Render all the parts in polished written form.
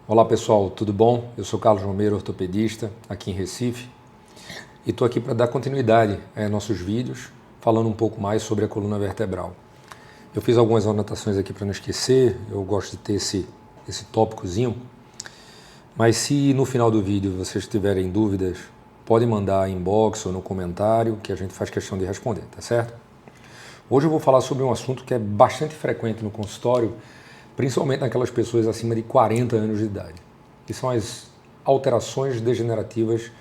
Olá pessoal, tudo bom? Eu sou Carlos Romero, ortopedista, aqui em Recife, e estou aqui para dar continuidade a nossos vídeos, falando um pouco mais sobre a coluna vertebral. Eu fiz algumas anotações aqui para não esquecer, eu gosto de ter esse tópicozinho, mas se no final do vídeo vocês tiverem dúvidas, podem mandar inbox ou no comentário, que a gente faz questão de responder, tá certo? Hoje eu vou falar sobre um assunto que é bastante frequente no consultório, principalmente naquelas pessoas acima de 40 anos de idade, que são as alterações degenerativas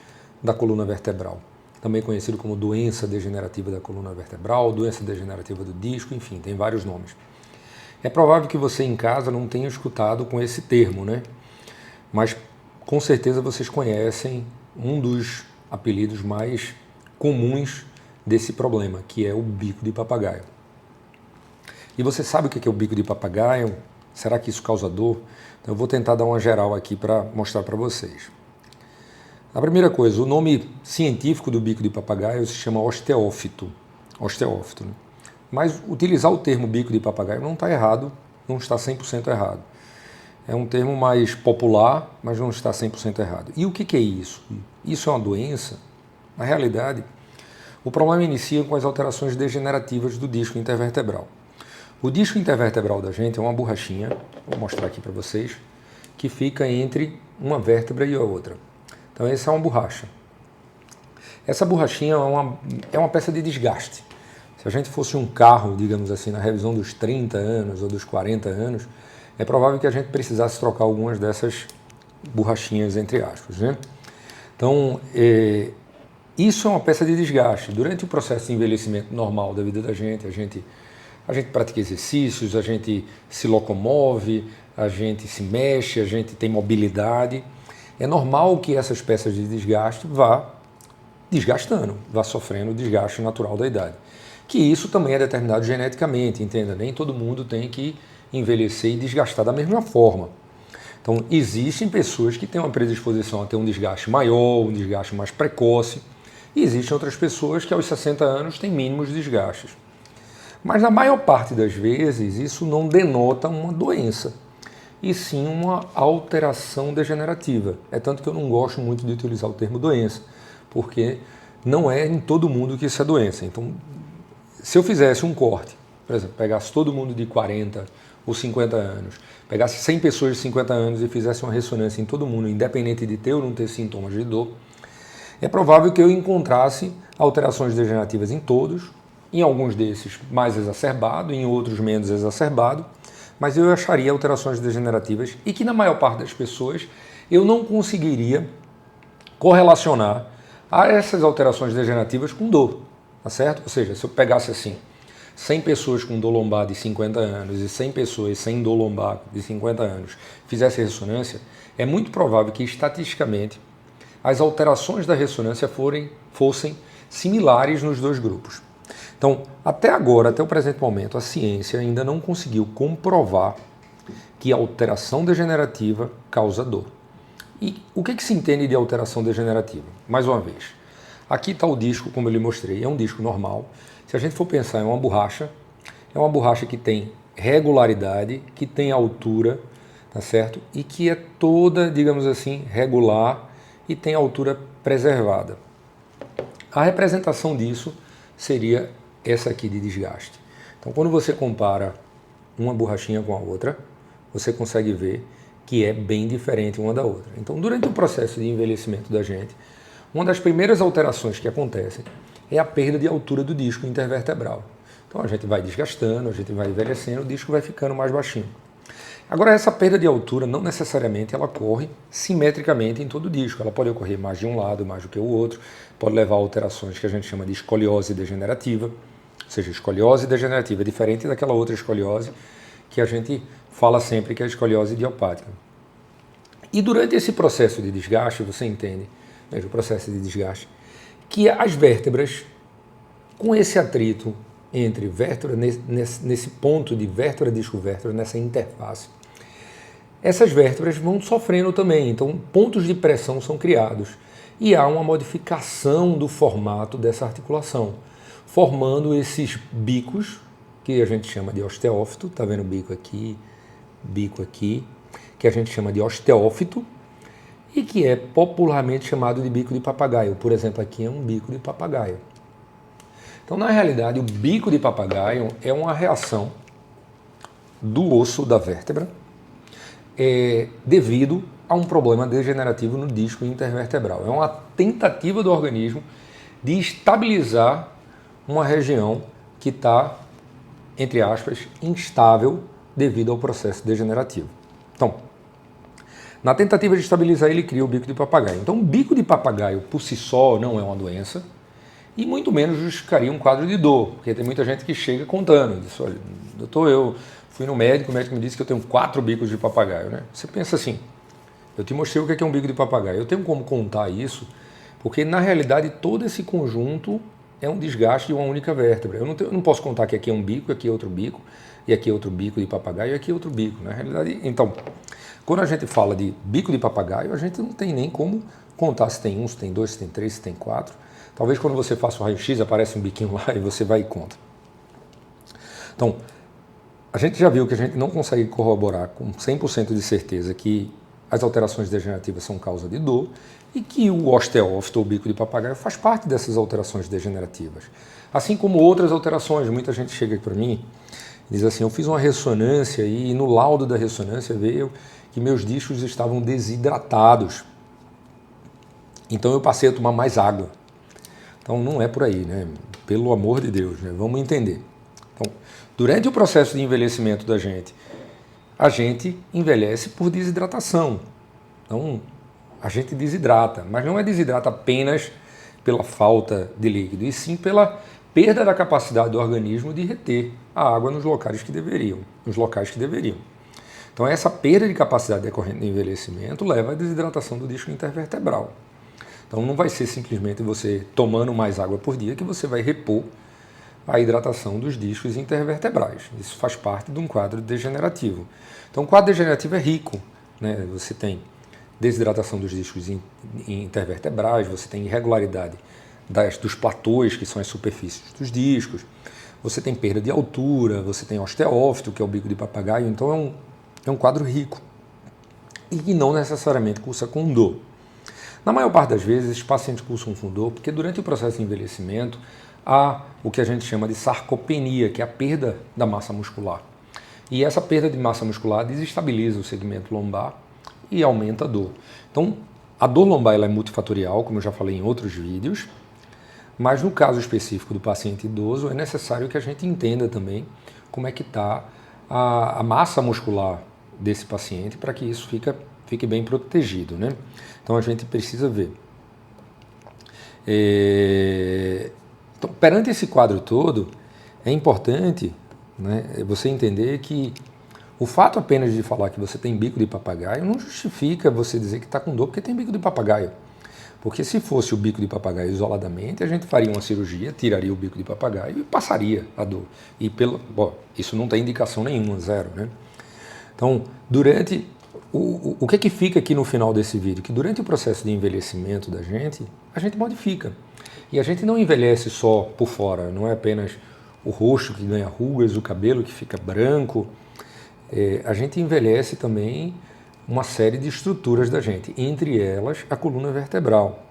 da coluna vertebral, também conhecido como doença degenerativa da coluna vertebral, doença degenerativa do disco, enfim, tem vários nomes. É provável que você em casa não tenha escutado com esse termo, né? Mas com certeza vocês conhecem um dos apelidos mais comuns desse problema, que é o bico de papagaio. E você sabe o que é o bico de papagaio? Será que isso causa dor? Então eu vou tentar dar uma geral aqui para mostrar para vocês. A primeira coisa, o nome científico do bico de papagaio se chama osteófito. Osteófito, né? Mas utilizar o termo bico de papagaio não está errado, não está 100% errado. É um termo mais popular, mas não está 100% errado. E o que é isso? Isso é uma doença? Na realidade, o problema inicia com as alterações degenerativas do disco intervertebral. O disco intervertebral da gente é uma borrachinha, vou mostrar aqui para vocês, que fica entre uma vértebra e a outra. Então essa é uma borracha. Essa borrachinha é uma peça de desgaste. Se a gente fosse um carro, digamos assim, na revisão dos 30 anos ou dos 40 anos, é provável que a gente precisasse trocar algumas dessas borrachinhas, entre aspas, né? Então, isso é uma peça de desgaste. Durante o processo de envelhecimento normal da vida da gente, a gente pratica exercícios, a gente se locomove, a gente se mexe, a gente tem mobilidade. É normal que essas peças de desgaste vá desgastando, vá sofrendo o desgaste natural da idade. Que isso também é determinado geneticamente, entenda? Nem todo mundo tem que envelhecer e desgastar da mesma forma. Então, existem pessoas que têm uma predisposição a ter um desgaste maior, um desgaste mais precoce, e existem outras pessoas que aos 60 anos têm mínimos desgastes. Mas na maior parte das vezes isso não denota uma doença, e sim uma alteração degenerativa. É tanto que eu não gosto muito de utilizar o termo doença, porque não é em todo mundo que isso é doença. Então, se eu fizesse um corte, por exemplo, pegasse todo mundo de 40 ou 50 anos, pegasse 100 pessoas de 50 anos e fizesse uma ressonância em todo mundo, independente de ter ou não ter sintomas de dor, é provável que eu encontrasse alterações degenerativas em todos, em alguns desses mais exacerbado, em outros menos exacerbado, mas eu acharia alterações degenerativas e que na maior parte das pessoas eu não conseguiria correlacionar a essas alterações degenerativas com dor, tá certo? Ou seja, se eu pegasse assim 100 pessoas com dor lombar de 50 anos e 100 pessoas sem dor lombar de 50 anos fizesse ressonância, é muito provável que estatisticamente as alterações da ressonância fossem similares nos dois grupos. Então, até agora, até o presente momento, a ciência ainda não conseguiu comprovar que a alteração degenerativa causa dor. E o que se entende de alteração degenerativa? Mais uma vez, aqui está o disco, como eu lhe mostrei, é um disco normal. Se a gente for pensar em uma borracha, é uma borracha que tem regularidade, que tem altura, tá certo? E que é toda, digamos assim, regular e tem altura preservada. A representação disso seria essa aqui de desgaste. Então, quando você compara uma borrachinha com a outra, você consegue ver que é bem diferente uma da outra. Então, durante o processo de envelhecimento da gente, uma das primeiras alterações que acontecem é a perda de altura do disco intervertebral. Então, a gente vai desgastando, a gente vai envelhecendo, o disco vai ficando mais baixinho. Agora, essa perda de altura não necessariamente ela ocorre simetricamente em todo o disco. Ela pode ocorrer mais de um lado, mais do que o outro, pode levar a alterações que a gente chama de escoliose degenerativa. Ou seja, escoliose degenerativa é diferente daquela outra escoliose que a gente fala sempre que é a escoliose idiopática. E durante esse processo de desgaste, você entende, o processo de desgaste, que as vértebras, com esse atrito entre vértebra, nesse ponto de vértebra-disco-vértebra, nessa interface, essas vértebras vão sofrendo também, então pontos de pressão são criados e há uma modificação do formato dessa articulação, formando esses bicos, que a gente chama de osteófito, tá vendo o bico aqui, que que a gente chama de osteófito e que é popularmente chamado de bico de papagaio. Por exemplo, aqui é um bico de papagaio. Então, na realidade, o bico de papagaio é uma reação do osso da vértebra devido a um problema degenerativo no disco intervertebral. É uma tentativa do organismo de estabilizar uma região que está, entre aspas, instável devido ao processo degenerativo. Então, na tentativa de estabilizar, ele cria o bico de papagaio. Então, o bico de papagaio, por si só, não é uma doença e muito menos justificaria um quadro de dor, porque tem muita gente que chega contando, diz, olha, doutor, eu fui no médico, o médico me disse que eu tenho 4 bicos de papagaio, né? Você pensa assim, eu te mostrei o que é um bico de papagaio, eu tenho como contar isso, porque na realidade todo esse conjunto é um desgaste de uma única vértebra. Eu não posso contar que aqui é um bico, aqui é outro bico, e aqui é outro bico de papagaio, e aqui é outro bico. Na realidade, então, quando a gente fala de bico de papagaio, a gente não tem nem como contar se tem 1, se tem 2, se tem 3, se tem 4. Talvez quando você faça o raio-x aparece um biquinho lá e você vai e conta. Então, a gente já viu que a gente não consegue corroborar com 100% de certeza que as alterações degenerativas são causa de dor e que o osteófito ou bico de papagaio faz parte dessas alterações degenerativas. Assim como outras alterações, muita gente chega para mim e diz assim, eu fiz uma ressonância e no laudo da ressonância veio que meus discos estavam desidratados. Então eu passei a tomar mais água. Então não é por aí, né? Pelo amor de Deus, né? Vamos entender. Então, durante o processo de envelhecimento da gente, a gente envelhece por desidratação. Então, a gente desidrata, mas não é desidrata apenas pela falta de líquido, e sim pela perda da capacidade do organismo de reter a água nos locais que deveriam. Então, essa perda de capacidade decorrente do envelhecimento leva à desidratação do disco intervertebral. Então, não vai ser simplesmente você tomando mais água por dia que você vai repor a hidratação dos discos intervertebrais. Isso faz parte de um quadro degenerativo. Então, o quadro degenerativo é rico, né? Você tem desidratação dos discos intervertebrais, você tem irregularidade dos platôs, que são as superfícies dos discos, você tem perda de altura, você tem osteófito, que é o bico de papagaio. Então, é um quadro rico e que não necessariamente cursa com dor. Na maior parte das vezes, esses pacientes cursam com dor porque durante o processo de envelhecimento há o que a gente chama de sarcopenia, que é a perda da massa muscular. E essa perda de massa muscular desestabiliza o segmento lombar e aumenta a dor. Então, a dor lombar ela é multifatorial, como eu já falei em outros vídeos, mas no caso específico do paciente idoso, é necessário que a gente entenda também como é que está a massa muscular desse paciente para que isso fique bem protegido, né? Então, a gente precisa ver. Então, perante esse quadro todo, é importante, né, você entender que o fato apenas de falar que você tem bico de papagaio não justifica você dizer que está com dor porque tem bico de papagaio. Porque se fosse o bico de papagaio isoladamente, a gente faria uma cirurgia, tiraria o bico de papagaio e passaria a dor. E isso não tem indicação nenhuma, zero, né? Então, o que fica aqui no final desse vídeo? Que durante o processo de envelhecimento da gente, a gente modifica. E a gente não envelhece só por fora, não é apenas o rosto que ganha rugas, o cabelo que fica branco. A gente envelhece também uma série de estruturas da gente, entre elas a coluna vertebral.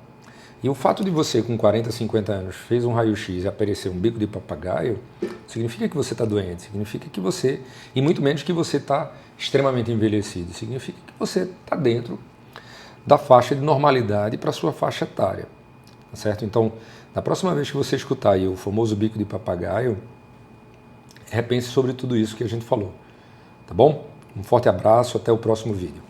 E o fato de você, com 40, 50 anos, fez um raio-x e apareceu um bico de papagaio, significa que você está doente, significa que você, e muito menos que você está extremamente envelhecido, significa que você está dentro da faixa de normalidade para a sua faixa etária. Tá certo? Então, na próxima vez que você escutar aí o famoso bico de papagaio, repense sobre tudo isso que a gente falou. Tá bom? Um forte abraço, até o próximo vídeo.